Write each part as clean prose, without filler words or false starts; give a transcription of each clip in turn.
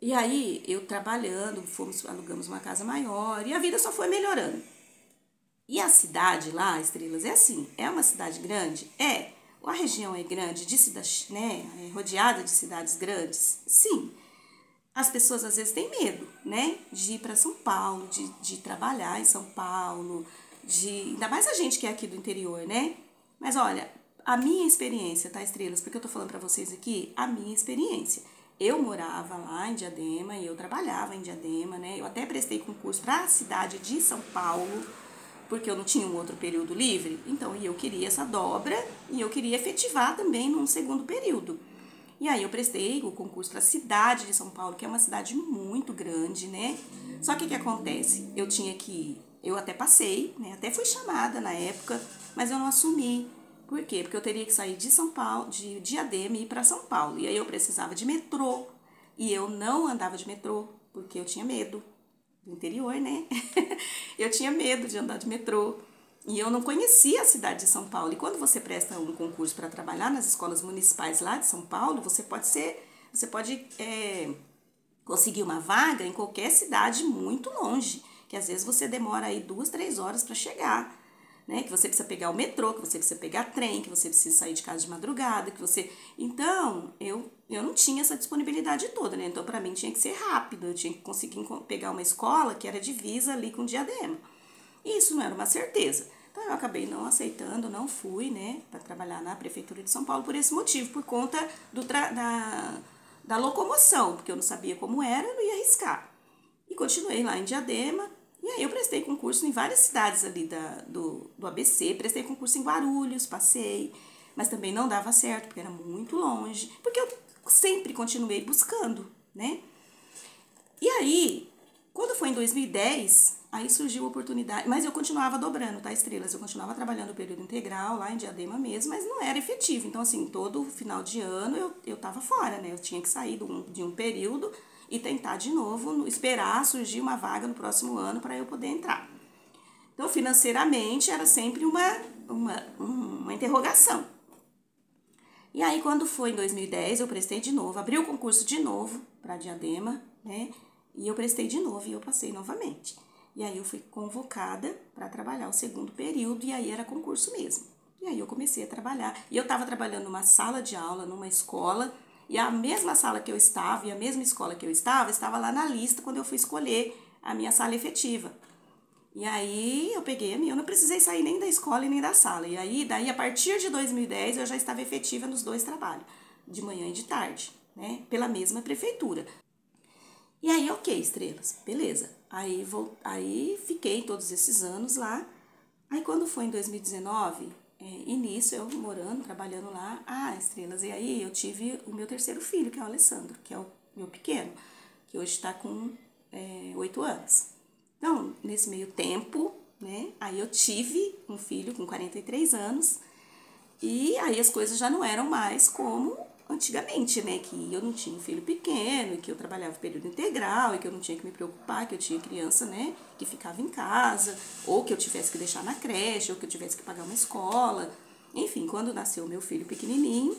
E aí, eu trabalhando, alugamos uma casa maior e a vida só foi melhorando. E a cidade lá, Estrelas, é assim, é uma cidade grande? É. A região é grande, de cidade, né? É rodeada de cidades grandes? Sim. As pessoas às vezes têm medo, né? De ir para São Paulo, de trabalhar em São Paulo, ainda mais a gente que é aqui do interior, né? Mas olha, a minha experiência, tá, Estrelas? Porque eu tô falando para vocês aqui a minha experiência. Eu morava lá em Diadema e eu trabalhava em Diadema, né? Eu até prestei concurso para a cidade de São Paulo, porque eu não tinha um outro período livre. Então, eu queria essa dobra e eu queria efetivar também num segundo período. E aí eu prestei o concurso para a cidade de São Paulo, que é uma cidade muito grande, né? Só que o que acontece? Eu tinha que eu até passei, né? Até fui chamada na época, mas eu não assumi. Por quê? Porque eu teria que sair de São Paulo, de Diadema e ir para São Paulo. E aí eu precisava de metrô. E eu não andava de metrô, porque eu tinha medo do interior, né? Eu tinha medo de andar de metrô. E eu não conhecia a cidade de São Paulo. E quando você presta um concurso para trabalhar nas escolas municipais lá de São Paulo, você pode conseguir uma vaga em qualquer cidade muito longe, que às vezes você demora aí 2, 3 horas para chegar, né? Que você precisa pegar o metrô, que você precisa pegar trem, que você precisa sair de casa de madrugada, que você... Então, eu não tinha essa disponibilidade toda, né? Então, para mim, tinha que ser rápido, eu tinha que conseguir pegar uma escola que era divisa ali com Diadema. E isso não era uma certeza. Então, eu acabei não aceitando, não fui, né, para trabalhar na Prefeitura de São Paulo por esse motivo, por conta da locomoção, porque eu não sabia como era, eu não ia arriscar. E continuei lá em Diadema, e aí eu prestei concurso em várias cidades ali do ABC, prestei concurso em Guarulhos, passei, mas também não dava certo, porque era muito longe, porque eu sempre continuei buscando, né? E aí, quando foi em 2010, aí surgiu a oportunidade, mas eu continuava dobrando, tá, Estrelas? Eu continuava trabalhando o período integral lá em Diadema mesmo, mas não era efetivo. Então, assim, todo final de ano eu tava fora, né? Eu tinha que sair de um período e tentar de novo, esperar surgir uma vaga no próximo ano para eu poder entrar. Então, financeiramente, era sempre uma interrogação. E aí, quando foi em 2010, eu prestei de novo, abri o concurso de novo para Diadema, né? E eu prestei de novo e eu passei novamente. E aí eu fui convocada para trabalhar o segundo período e aí era concurso mesmo. E aí eu comecei a trabalhar. E eu estava trabalhando numa sala de aula, numa escola, e a mesma sala que eu estava e a mesma escola que eu estava lá na lista quando eu fui escolher a minha sala efetiva. E aí eu peguei a minha, eu não precisei sair nem da escola e nem da sala. E aí, daí a partir de 2010 eu já estava efetiva nos dois trabalhos, de manhã e de tarde, né? Pela mesma prefeitura. E aí, ok, Estrelas, beleza. Aí fiquei todos esses anos lá. Aí quando foi em 2019, início eu morando, trabalhando lá, Estrelas, e aí eu tive o meu terceiro filho, que é o Alessandro, que é o meu pequeno, que hoje está com 8 anos. Então, nesse meio tempo, né, aí eu tive um filho com 43 anos, e aí as coisas já não eram mais como antigamente, né? Que eu não tinha um filho pequeno, e que eu trabalhava período integral, e que eu não tinha que me preocupar, que eu tinha criança, né, que ficava em casa, ou que eu tivesse que deixar na creche, ou que eu tivesse que pagar uma escola. Enfim, quando nasceu meu filho pequenininho,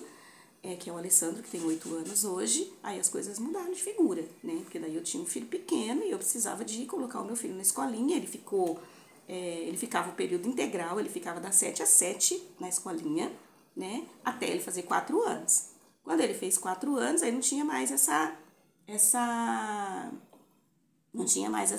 que é o Alessandro, que tem 8 anos hoje, aí as coisas mudaram de figura, né? Porque daí eu tinha um filho pequeno e eu precisava de colocar o meu filho na escolinha, ele ficava o período integral, ele ficava das 7 às 7 na escolinha, né? Até ele fazer 4 anos. Quando ele fez 4 anos, aí não tinha mais não tinha mais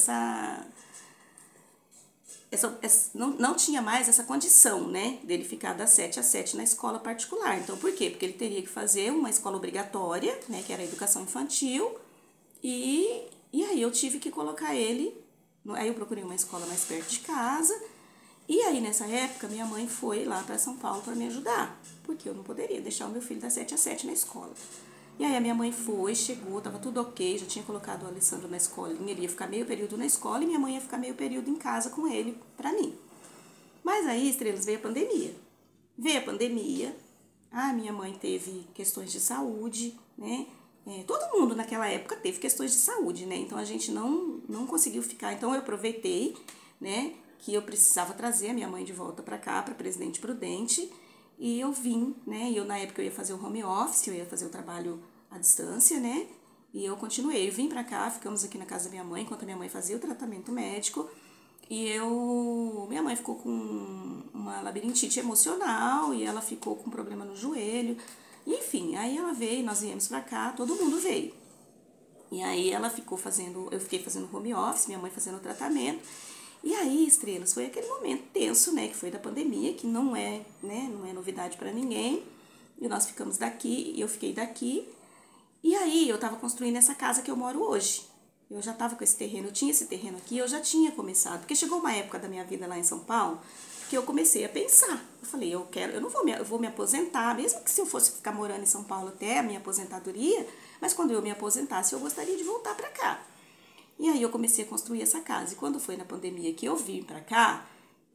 não tinha mais essa condição, né, dele ficar das 7 às 7 na escola particular. Então, por quê? Porque ele teria que fazer uma escola obrigatória, né, que era a educação infantil, e aí eu tive que colocar ele, aí eu procurei uma escola mais perto de casa, e aí nessa época minha mãe foi lá para São Paulo para me ajudar, porque eu não poderia deixar o meu filho das 7 às 7 na escola. E aí a minha mãe foi, chegou, tava tudo ok, já tinha colocado o Alessandro na escolinha, ele ia ficar meio período na escola e minha mãe ia ficar meio período em casa com ele, pra mim. Mas aí, Estrelas, veio a pandemia. Veio a pandemia, a minha mãe teve questões de saúde, né? Todo mundo naquela época teve questões de saúde, né? Então a gente não conseguiu ficar. Então eu aproveitei, né, que eu precisava trazer a minha mãe de volta pra cá, pra Presidente Prudente, e eu vim, né? Na época eu ia fazer o home office, eu ia fazer o trabalho à distância, né? E eu continuei, eu vim pra cá, ficamos aqui na casa da minha mãe, enquanto a minha mãe fazia o tratamento médico. E minha mãe ficou com uma labirintite emocional e ela ficou com problema no joelho. E, enfim, aí ela veio, nós viemos pra cá, todo mundo veio. E aí eu fiquei fazendo home office, minha mãe fazendo o tratamento. E aí, estrelas, foi aquele momento tenso, né, que foi da pandemia, que não é, né, não é novidade pra ninguém. E nós ficamos daqui, e eu fiquei daqui. E aí, eu tava construindo essa casa que eu moro hoje. Eu já tava com esse terreno, eu tinha esse terreno aqui, eu já tinha começado. Porque chegou uma época da minha vida lá em São Paulo, que eu comecei a pensar. Eu falei, eu vou me aposentar, mesmo que se eu fosse ficar morando em São Paulo até a minha aposentadoria, mas quando eu me aposentasse, eu gostaria de voltar pra cá. E aí eu comecei a construir essa casa. E quando foi na pandemia que eu vim pra cá,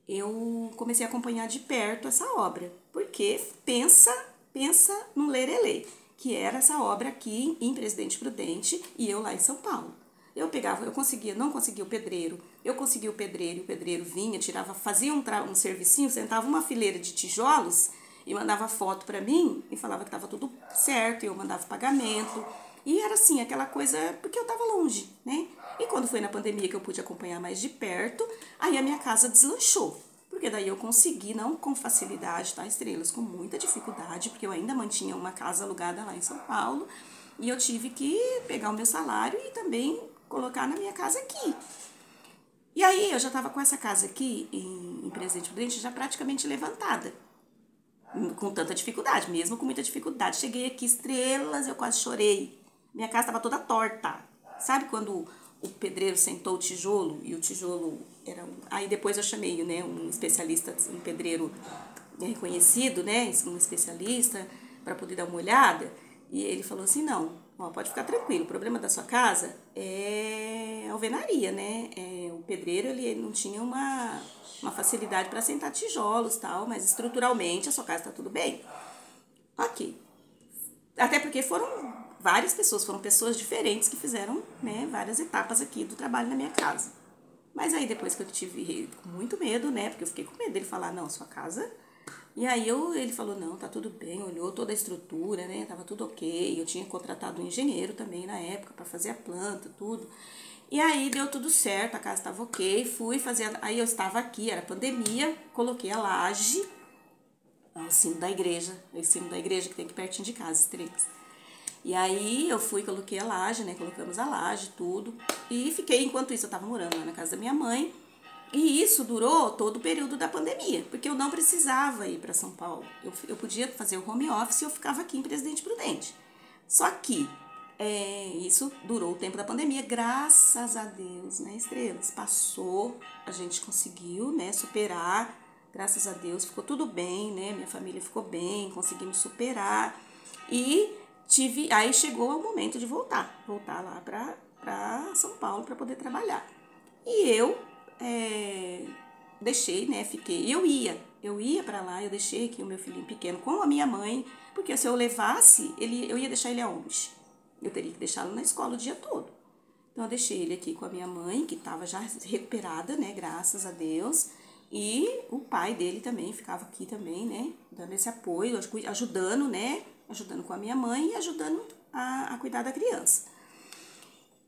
eu comecei a acompanhar de perto essa obra. Porque pensa num lerelê, que era essa obra aqui em Presidente Prudente e eu lá em São Paulo. Não conseguia o pedreiro, eu conseguia o pedreiro, e o pedreiro vinha, fazia um servicinho, sentava uma fileira de tijolos e mandava foto pra mim e falava que tava tudo certo, e eu mandava pagamento. E era assim, aquela coisa, porque eu tava longe, né? E quando foi na pandemia que eu pude acompanhar mais de perto, aí a minha casa deslanchou. Porque daí eu consegui, não com facilidade, tá, estrelas, com muita dificuldade, porque eu ainda mantinha uma casa alugada lá em São Paulo, e eu tive que pegar o meu salário e também colocar na minha casa aqui. E aí eu já tava com essa casa aqui, em Presidente Prudente, já praticamente levantada. Com tanta dificuldade, mesmo com muita dificuldade. Cheguei aqui, estrelas, eu quase chorei. Minha casa estava toda torta. Sabe quando o pedreiro sentou o tijolo e o tijolo era Aí depois eu chamei, né, um especialista, um pedreiro reconhecido, né, um especialista, para poder dar uma olhada. E ele falou assim, não, ó, pode ficar tranquilo, o problema da sua casa é alvenaria, né? O pedreiro, ele não tinha uma facilidade para sentar tijolos e tal, mas estruturalmente a sua casa está tudo bem. Ok. Até porque foram pessoas diferentes que fizeram, né, várias etapas aqui do trabalho na minha casa. Mas aí depois que eu tive muito medo, né, porque eu fiquei com medo dele falar, não, sua casa... E aí ele falou, não, tá tudo bem, olhou toda a estrutura, né, tava tudo ok. Eu tinha contratado um engenheiro também na época para fazer a planta, tudo. E aí deu tudo certo, a casa tava ok, fui fazer... Aí eu estava aqui, era pandemia, coloquei a laje, o sino da igreja que tem aqui pertinho de casa, estrelas. E aí eu fui, coloquei a laje, né, colocamos a laje, tudo. E fiquei, enquanto isso eu tava morando lá na casa da minha mãe. E isso durou todo o período da pandemia, porque eu não precisava ir para São Paulo. Eu podia fazer o home office e eu ficava aqui em Presidente Prudente. Só que isso durou o tempo da pandemia, graças a Deus, né, estrelas? Passou, a gente conseguiu, né, superar, graças a Deus, ficou tudo bem, né? Minha família ficou bem, conseguimos superar. E aí chegou o momento de voltar lá para São Paulo para poder trabalhar. E eu deixei, né, eu ia para lá, eu deixei aqui o meu filhinho pequeno com a minha mãe, porque se eu levasse, eu ia deixar ele aonde? Eu teria que deixá-lo na escola o dia todo. Então eu deixei ele aqui com a minha mãe, que estava já recuperada, né, graças a Deus, e o pai dele também ficava aqui também, né, dando esse apoio, ajudando, né, ajudando com a minha mãe e ajudando a cuidar da criança.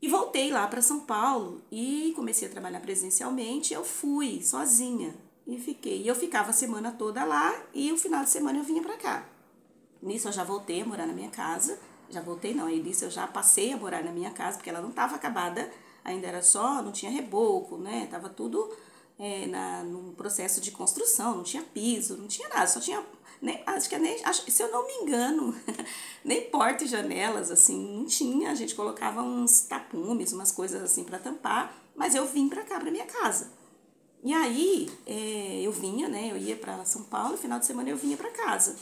E voltei lá para São Paulo e comecei a trabalhar presencialmente. Eu fui sozinha e fiquei. E eu ficava a semana toda lá e o final de semana eu vinha para cá. Nisso eu já voltei a morar na minha casa. Já voltei não, aí nisso eu já passei a morar na minha casa, porque ela não estava acabada, ainda era só, não tinha reboco, né? Tava tudo num processo de construção, não tinha piso, não tinha nada, só tinha... se eu não me engano, nem porta e janelas, assim, não tinha. A gente colocava uns tapumes, umas coisas assim para tampar, mas eu vim para cá, para minha casa. E aí, eu vinha, né, eu ia para São Paulo, final de semana eu vinha para casa.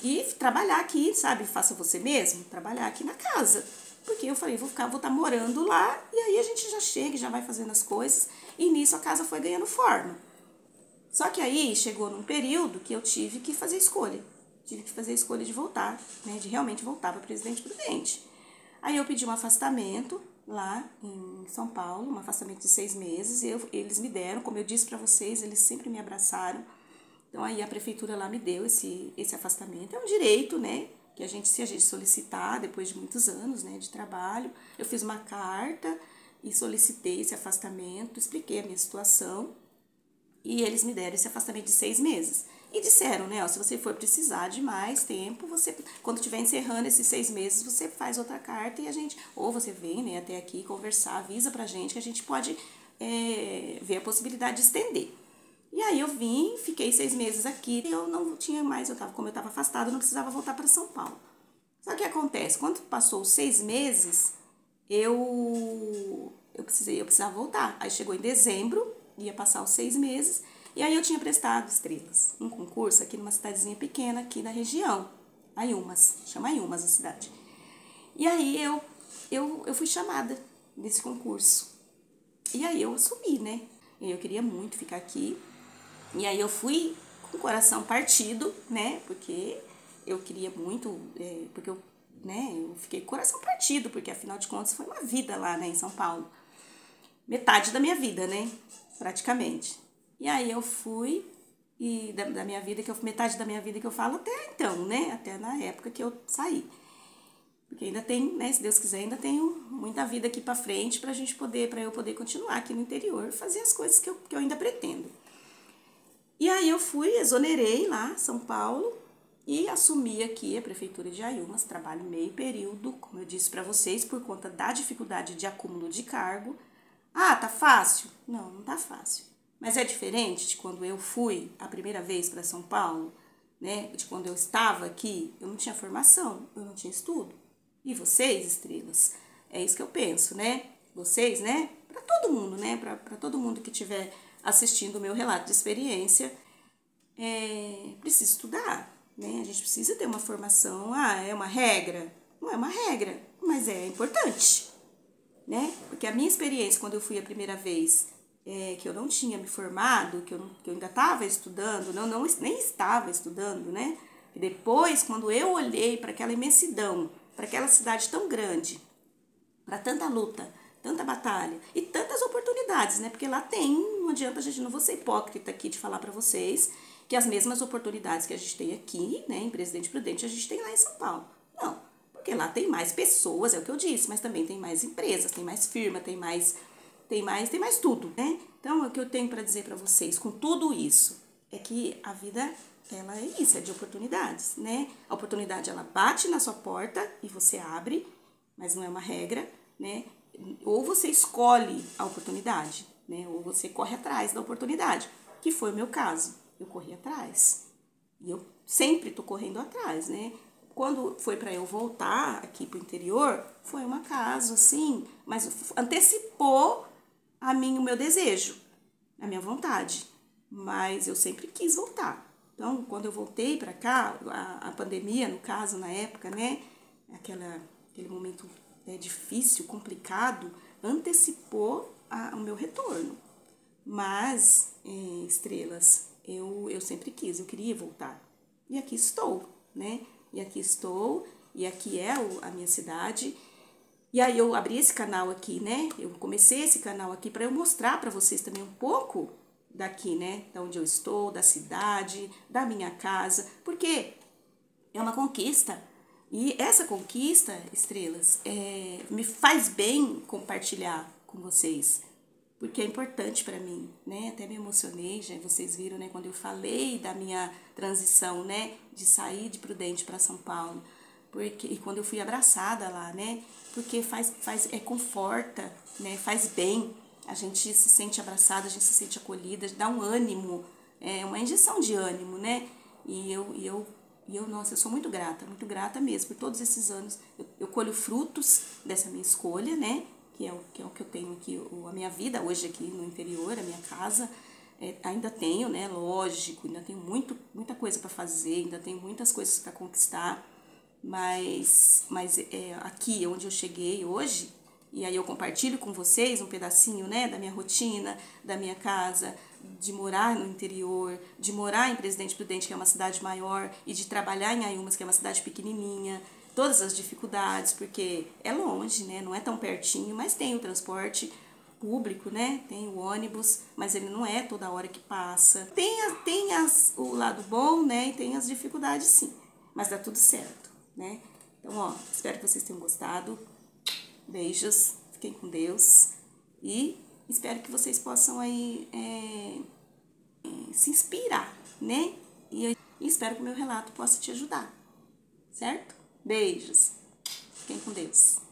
E trabalhar aqui, sabe, faça você mesmo, trabalhar aqui na casa. Porque eu falei, vou estar morando lá, e aí a gente já chega, já vai fazendo as coisas, e nisso a casa foi ganhando forma. Só que aí chegou num período que eu tive que fazer escolha. Tive que fazer a escolha de voltar, né? De realmente voltar para Presidente Prudente. Aí eu pedi um afastamento lá em São Paulo, um afastamento de 6 meses. Eles me deram, como eu disse para vocês, eles sempre me abraçaram. Então aí a prefeitura lá me deu esse afastamento. É um direito, né? que se a gente solicitar, depois de muitos anos, né, de trabalho, eu fiz uma carta e solicitei esse afastamento, expliquei a minha situação, e eles me deram esse afastamento de 6 meses. E disseram, né, ó, se você for precisar de mais tempo, você, quando estiver encerrando esses 6 meses, você faz outra carta e a gente, ou você vem, né, até aqui conversar, avisa pra gente que a gente pode ver a possibilidade de estender. E aí eu vim, fiquei 6 meses aqui, e eu não tinha mais, como eu estava afastada, eu não precisava voltar para São Paulo. Só que acontece, quando passou os 6 meses, eu precisava voltar. Aí chegou em dezembro, ia passar os 6 meses, e aí eu tinha prestado, estrelas, um concurso aqui numa cidadezinha pequena aqui da região, Ayumas, chama Ayumas a cidade. E aí eu fui chamada nesse concurso. E aí eu assumi, né? Eu queria muito ficar aqui. E aí eu fui com o coração partido, né? Porque eu queria muito, porque eu fiquei com o coração partido, porque afinal de contas foi uma vida lá, né, em São Paulo. Metade da minha vida, né? Praticamente. E aí eu fui, e da minha vida, metade da minha vida que eu falo até então, né? Até na época que eu saí. Porque ainda tem, né, se Deus quiser, ainda tenho muita vida aqui pra frente para eu poder continuar aqui no interior, fazer as coisas que eu ainda pretendo. E aí eu fui, exonerei lá, São Paulo, e assumi aqui a Prefeitura de Ayumas, trabalho meio período, como eu disse para vocês, por conta da dificuldade de acúmulo de cargo. Ah, tá fácil? Não, não tá fácil. Mas é diferente de quando eu fui a primeira vez para São Paulo, né? De quando eu estava aqui, eu não tinha formação, eu não tinha estudo. E vocês, estrelas, é isso que eu penso, né? Vocês, né? Para todo mundo, né? Para todo mundo que estiver assistindo o meu relato de experiência, precisa estudar, né? A gente precisa ter uma formação. Ah, é uma regra? Não é uma regra, mas é importante, né? Porque a minha experiência, quando eu fui a primeira vez, que eu não tinha me formado, que eu ainda estava estudando, nem estava estudando, né? E depois, quando eu olhei para aquela imensidão, para aquela cidade tão grande, para tanta luta, tanta batalha e tantas oportunidades, né? Porque lá não adianta, a gente não vou ser hipócrita aqui de falar para vocês que as mesmas oportunidades que a gente tem aqui, né, em Presidente Prudente, a gente tem lá em São Paulo. Não, porque lá tem mais pessoas, é o que eu disse, mas também tem mais empresas, tem mais firma, tem mais tudo, né? Então, o que eu tenho para dizer para vocês com tudo isso é que a vida, ela é isso, é de oportunidades, né? A oportunidade, ela bate na sua porta e você abre, mas não é uma regra, né? Ou você escolhe a oportunidade, né? Ou você corre atrás da oportunidade, que foi o meu caso. Eu corri atrás. E eu sempre tô correndo atrás, né? Quando foi para eu voltar aqui pro interior, foi um acaso, assim, mas antecipou o meu desejo, a minha vontade. Mas eu sempre quis voltar. Então, quando eu voltei para cá, a pandemia, no caso, na época, né? Aquele momento difícil, complicado, antecipou o meu retorno. Mas, estrelas, eu sempre quis, eu queria voltar. E aqui estou, né? E aqui estou, e aqui é a minha cidade. E aí eu abri esse canal aqui, né? Eu comecei esse canal aqui para eu mostrar para vocês também um pouco daqui, né? Da onde eu estou, da cidade, da minha casa. Porque é uma conquista. E essa conquista, estrelas, me faz bem compartilhar com vocês. Porque é importante para mim, né? Até me emocionei, já vocês viram, né? Quando eu falei da minha transição, né? De sair de Prudente para São Paulo. E quando eu fui abraçada lá, né? Porque conforta, né? Faz bem. A gente se sente abraçada, a gente se sente acolhida, dá um ânimo, uma injeção de ânimo, né? E eu, nossa, eu sou muito grata mesmo por todos esses anos. Eu colho frutos dessa minha escolha, né? Que é o que eu tenho aqui, a minha vida hoje aqui no interior, a minha casa. Ainda tenho, né? Lógico, ainda tenho muita coisa para fazer, ainda tenho muitas coisas para conquistar. Mas aqui onde eu cheguei hoje, e aí eu compartilho com vocês um pedacinho, né, da minha rotina, da minha casa, de morar no interior, de morar em Presidente Prudente, que é uma cidade maior, e de trabalhar em Ayumas, que é uma cidade pequenininha, todas as dificuldades, porque é longe, né, não é tão pertinho, mas tem o transporte público, né, tem o ônibus, mas ele não é toda hora que passa. Tem o lado bom, né, e tem as dificuldades sim, mas dá tudo certo. né? Então, ó, espero que vocês tenham gostado. Beijos, fiquem com Deus e espero que vocês possam aí se inspirar, né? E espero que o meu relato possa te ajudar, certo? Beijos, fiquem com Deus.